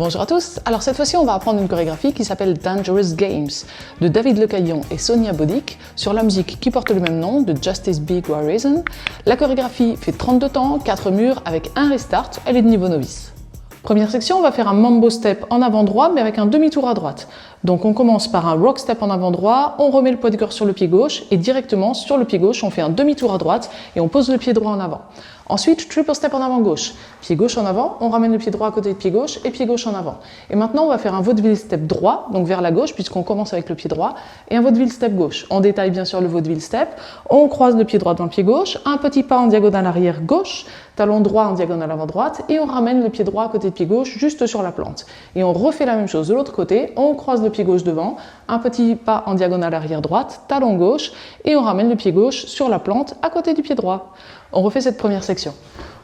Bonjour à tous, alors cette fois-ci on va apprendre une chorégraphie qui s'appelle Dangerous Games de David Lecaillon et Sonia Bodic sur la musique qui porte le même nom de Justice Big Reason. La chorégraphie fait 32 temps, 4 murs avec un restart, elle est de niveau novice. Première section, on va faire un mambo step en avant droit mais avec un demi-tour à droite. Donc on commence par un rock step en avant droit, on remet le poids du corps sur le pied gauche et directement sur le pied gauche on fait un demi-tour à droite et on pose le pied droit en avant. Ensuite, triple step en avant gauche, pied gauche en avant, on ramène le pied droit à côté de pied gauche et pied gauche en avant. Et maintenant on va faire un vaudeville step droit, donc vers la gauche puisqu'on commence avec le pied droit, et un vaudeville step gauche. On détaille bien sûr le vaudeville step, on croise le pied droit dans le pied gauche, un petit pas en diagonale arrière gauche, talon droit en diagonale avant droite, et on ramène le pied droit à côté de pied gauche juste sur la plante. Et on refait la même chose de l'autre côté, on croise le pied gauche devant, un petit pas en diagonale arrière droite, talon gauche, et on ramène le pied gauche sur la plante à côté du pied droit. On refait cette première section.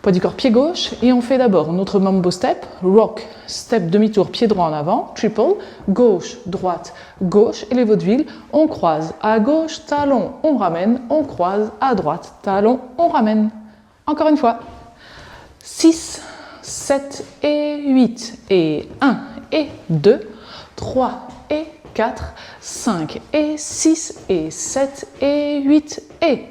Poids du corps pied gauche et on fait d'abord notre mambo step, rock, step demi-tour pied droit en avant, triple, gauche, droite, gauche et les vaudevilles, on croise à gauche, talon, on ramène, on croise à droite, talon, on ramène. Encore une fois. 6, 7 et 8 et 1 et 2, 3 et 4, 5 et 6 et 7 et 8 et...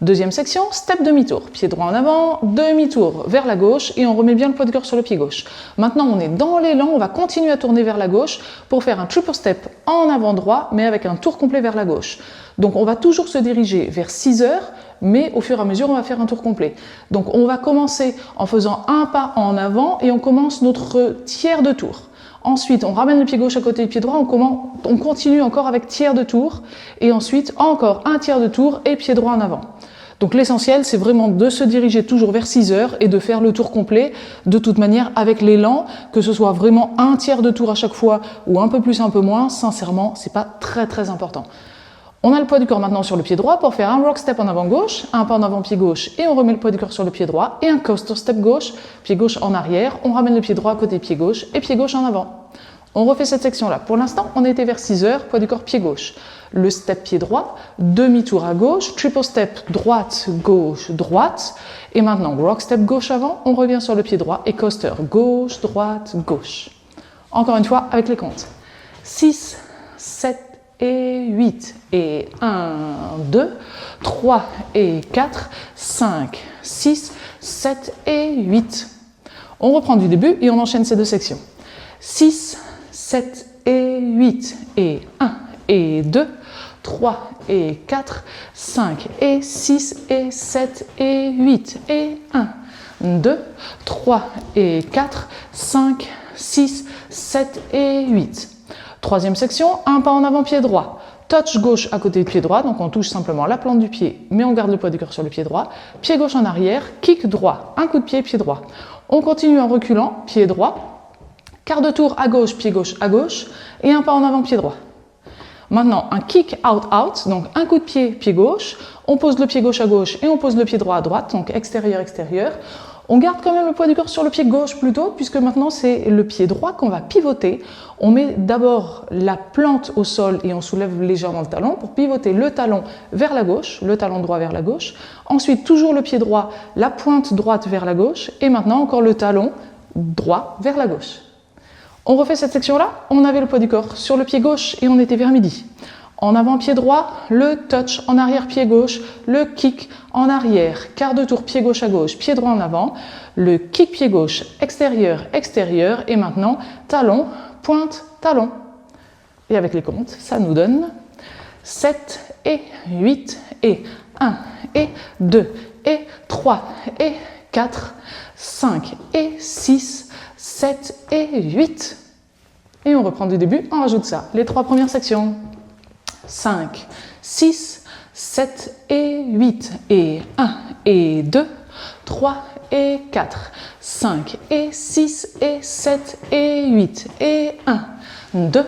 Deuxième section, step demi-tour. Pied droit en avant, demi-tour vers la gauche et on remet bien le poids de corps sur le pied gauche. Maintenant, on est dans l'élan, on va continuer à tourner vers la gauche pour faire un triple step en avant droit, mais avec un tour complet vers la gauche. Donc, on va toujours se diriger vers 6 heures, mais au fur et à mesure, on va faire un tour complet. Donc, on va commencer en faisant un pas en avant et on commence notre tiers de tour. Ensuite, on ramène le pied gauche à côté du pied droit, on continue encore avec tiers de tour et ensuite encore un tiers de tour et pied droit en avant. Donc l'essentiel, c'est vraiment de se diriger toujours vers 6 heures et de faire le tour complet de toute manière avec l'élan, que ce soit vraiment un tiers de tour à chaque fois ou un peu plus, un peu moins, sincèrement, c'est pas très important. On a le poids du corps maintenant sur le pied droit pour faire un rock step en avant gauche, un pas en avant pied gauche et on remet le poids du corps sur le pied droit et un coaster step gauche, pied gauche en arrière, on ramène le pied droit à côté pied gauche et pied gauche en avant. On refait cette section-là. Pour l'instant, on était vers 6 heures, poids du corps pied gauche. Le step pied droit, demi-tour à gauche, triple step droite, gauche, droite. Et maintenant, rock step gauche avant, on revient sur le pied droit et coaster gauche, droite, gauche. Encore une fois, avec les comptes. 6, 7 et 8 et 1, 2, 3 et 4, 5, 6, 7 et 8. On reprend du début et on enchaîne ces deux sections. 6, 7 et 8 et 1 et 2, 3 et 4, 5 et 6 et 7 et 8 et 1, 2, 3 et 4, 5, 6, 7 et 8. Troisième section, un pas en avant pied droit. Touch gauche à côté du pied droit, donc on touche simplement la plante du pied, mais on garde le poids du corps sur le pied droit. Pied gauche en arrière, kick droit, un coup de pied droit. On continue en reculant, pied droit. Quart de tour à gauche à gauche, et un pas en avant, pied droit. Maintenant, un kick out, donc un coup de pied gauche, on pose le pied gauche à gauche et on pose le pied droit à droite, donc extérieur. On garde quand même le poids du corps sur le pied gauche plutôt, puisque maintenant c'est le pied droit qu'on va pivoter. On met d'abord la plante au sol et on soulève légèrement le talon pour pivoter le talon vers la gauche, le talon droit vers la gauche. Ensuite, toujours le pied droit, la pointe droite vers la gauche, et maintenant encore le talon droit vers la gauche. On refait cette section-là, on avait le poids du corps sur le pied gauche et on était vers midi. En avant pied droit, le touch, en arrière pied gauche, le kick en arrière, quart de tour pied gauche à gauche, pied droit en avant, le kick pied gauche, extérieur et maintenant talon, pointe, talon. Et avec les comptes, ça nous donne 7 et 8 et 1 et 2 et 3 et 4, 5 et 6, 7 et 8. Et on reprend du début, on rajoute ça. Les trois premières sections. 5, 6, 7 et 8 et 1 et 2, 3 et 4, 5 et 6 et 7 et 8 et 1, 2,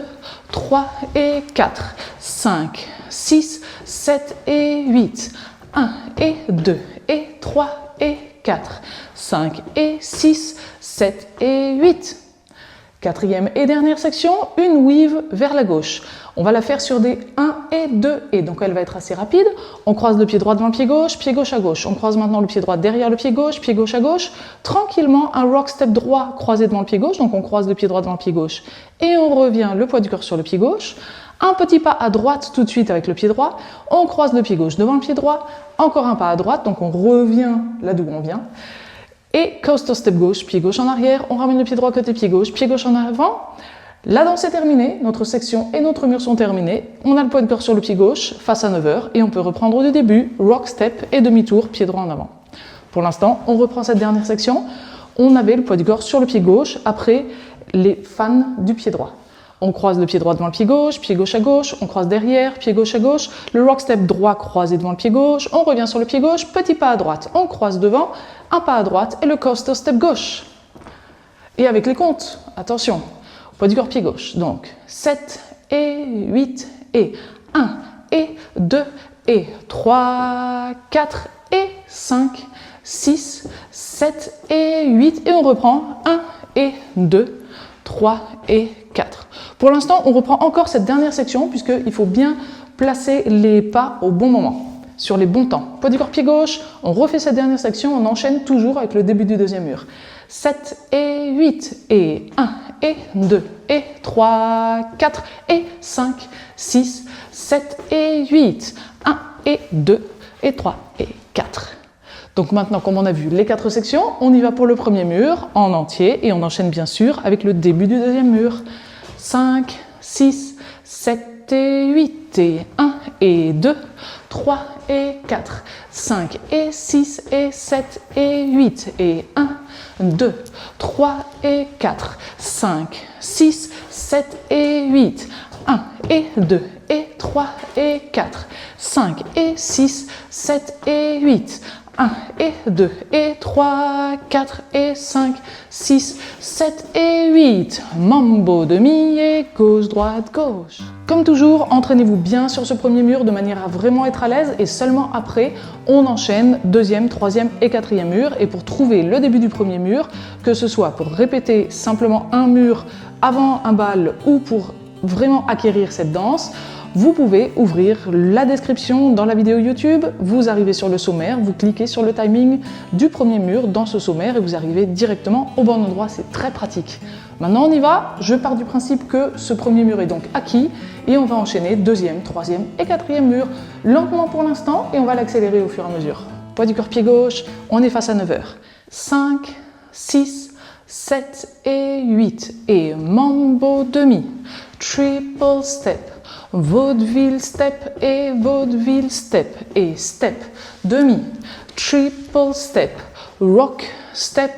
3 et 4, 5, 6, 7 et 8, 1 et 2 et 3 et 4, 5 et 6, 7 et 8. Quatrième et dernière section, une weave vers la gauche. On va la faire sur des 1 et 2 et, donc elle va être assez rapide. On croise le pied droit devant le pied gauche à gauche. On croise maintenant le pied droit derrière le pied gauche à gauche. Tranquillement, un rock step droit croisé devant le pied gauche, donc on croise le pied droit devant le pied gauche. Et on revient le poids du corps sur le pied gauche. Un petit pas à droite tout de suite avec le pied droit. On croise le pied gauche devant le pied droit. Encore un pas à droite, donc on revient là d'où on vient. Et coaster step gauche, pied gauche en arrière, on ramène le pied droit côté pied gauche en avant. La danse est terminée, notre section et notre mur sont terminés. On a le poids de corps sur le pied gauche, face à 9h, et on peut reprendre du début, rock step et demi-tour, pied droit en avant. Pour l'instant, on reprend cette dernière section. On avait le poids du corps sur le pied gauche, après les fans du pied droit. On croise le pied droit devant le pied gauche à gauche, on croise derrière, pied gauche à gauche, le rock step droit croisé devant le pied gauche, on revient sur le pied gauche, petit pas à droite, on croise devant, un pas à droite et le coaster step gauche. Et avec les comptes, attention, poids du corps pied gauche, donc 7 et 8 et 1 et 2 et 3, 4 et 5, 6, 7 et 8 et on reprend 1 et 2, 3 et 4. Pour l'instant, on reprend encore cette dernière section puisqu'il faut bien placer les pas au bon moment, sur les bons temps. Poids du corps pied gauche, on refait cette dernière section, on enchaîne toujours avec le début du deuxième mur. 7 et 8 et 1 et 2 et 3, 4 et 5, 6, 7 et 8, 1 et 2 et 3 et 4. Donc maintenant, comme on a vu les 4 sections, on y va pour le premier mur en entier et on enchaîne bien sûr avec le début du deuxième mur. 5, 6, 7 et 8 et 1 et 2, 3 et 4, 5 et 6 et 7 et 8 et 1, 2, 3 et 4, 5, 6, 7 et 8, 1 et 2 et 3 et 4, 5 et 6, 7 et 8, 1 et 2 et 3, 4 et 5, 6, 7 et 8. Mambo demi et gauche, droite, gauche. Comme toujours, entraînez-vous bien sur ce premier mur de manière à vraiment être à l'aise et seulement après, on enchaîne deuxième, troisième et quatrième mur. Et pour trouver le début du premier mur, que ce soit pour répéter simplement un mur avant un bal ou pour vraiment acquérir cette danse, vous pouvez ouvrir la description dans la vidéo YouTube, vous arrivez sur le sommaire, vous cliquez sur le timing du premier mur dans ce sommaire et vous arrivez directement au bon endroit, c'est très pratique. Maintenant on y va, je pars du principe que ce premier mur est donc acquis et on va enchaîner deuxième, troisième et quatrième mur lentement pour l'instant et on va l'accélérer au fur et à mesure. Poids du corps pied gauche, on est face à 9h. 5, 6, 7 et 8 et mambo demi, triple step, vaudeville step et vaudeville step et step demi, triple step, rock step,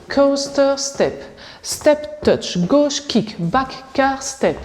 coaster step, step touch, gauche kick, back car step,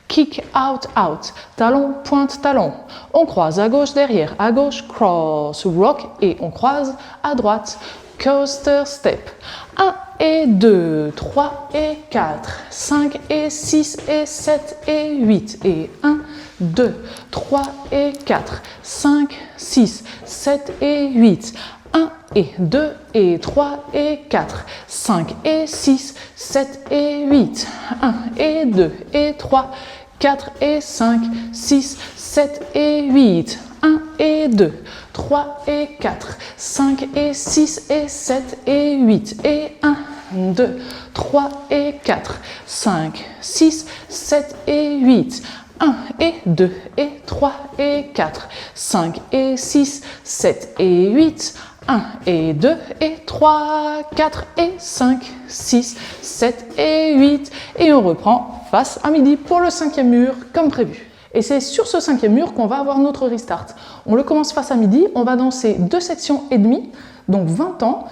kick out out, talon pointe talon, on croise à gauche derrière, à gauche cross, rock et on croise à droite, coaster step, 1 et 2, 3 et 4, 5 et 6 et 7 et 8 et 1, 2, 3 et 4, 5, 6, 7 et 8, 1 et 2 et 3 et 4, 5 et 6, 7 et 8, 1 et 2 et 3, 4 et 5, 6, 7 et 8, 1 et 2, 3 et 4, 5 et 6 et 7 et 8 et 1, 2, 3 et 4, 5, 6, 7 et 8, 1 et 2 et 3 et 4, 5 et 6, 7 et 8, 1 et 2 et 3, 4 et 5, 6, 7 et 8 et on reprend face à midi pour le cinquième mur comme prévu. Et c'est sur ce cinquième mur qu'on va avoir notre restart. On le commence face à midi, on va danser 2 sections et demie, donc 20 temps.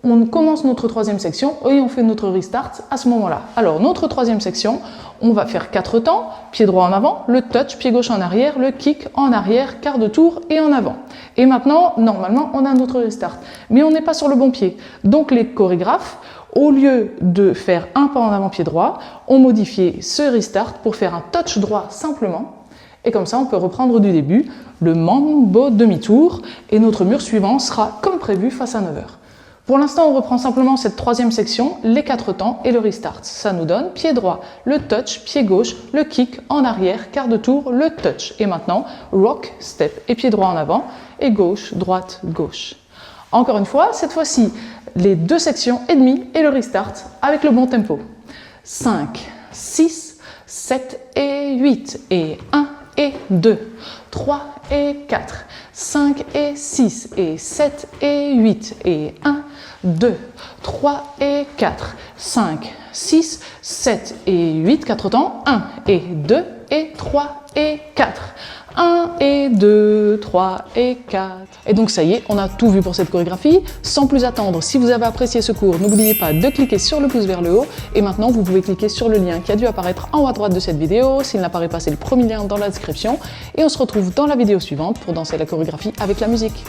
On commence notre troisième section et on fait notre restart à ce moment-là. Alors notre troisième section, on va faire 4 temps, pied droit en avant, le touch, pied gauche en arrière, le kick en arrière, quart de tour et en avant. Et maintenant, normalement, on a notre restart. Mais on n'est pas sur le bon pied. Donc les chorégraphes, au lieu de faire un pas en avant pied droit, ont modifié ce restart pour faire un touch droit simplement. Et comme ça, on peut reprendre du début le mambo demi-tour et notre mur suivant sera comme prévu face à 9h. Pour l'instant, on reprend simplement cette troisième section, les 4 temps et le restart. Ça nous donne pied droit, le touch, pied gauche, le kick, en arrière, quart de tour, le touch. Et maintenant, rock, step et pied droit en avant, et gauche, droite, gauche. Encore une fois, cette fois-ci, les 2 sections et demie et le restart avec le bon tempo. 5, 6, 7 et 8, et 1 et 2, 3 et 4, 5 et 6, et 7 et 8, et 1, 2, 3 et 4, 5, 6, 7 et 8, 4 temps, 1 et 2 et 3 et 4. 1 et 2, 3 et 4. Et donc ça y est, on a tout vu pour cette chorégraphie. Sans plus attendre, si vous avez apprécié ce cours, n'oubliez pas de cliquer sur le pouce vers le haut. Et maintenant, vous pouvez cliquer sur le lien qui a dû apparaître en haut à droite de cette vidéo. S'il n'apparaît pas, c'est le premier lien dans la description. Et on se retrouve dans la vidéo suivante pour danser la chorégraphie avec la musique.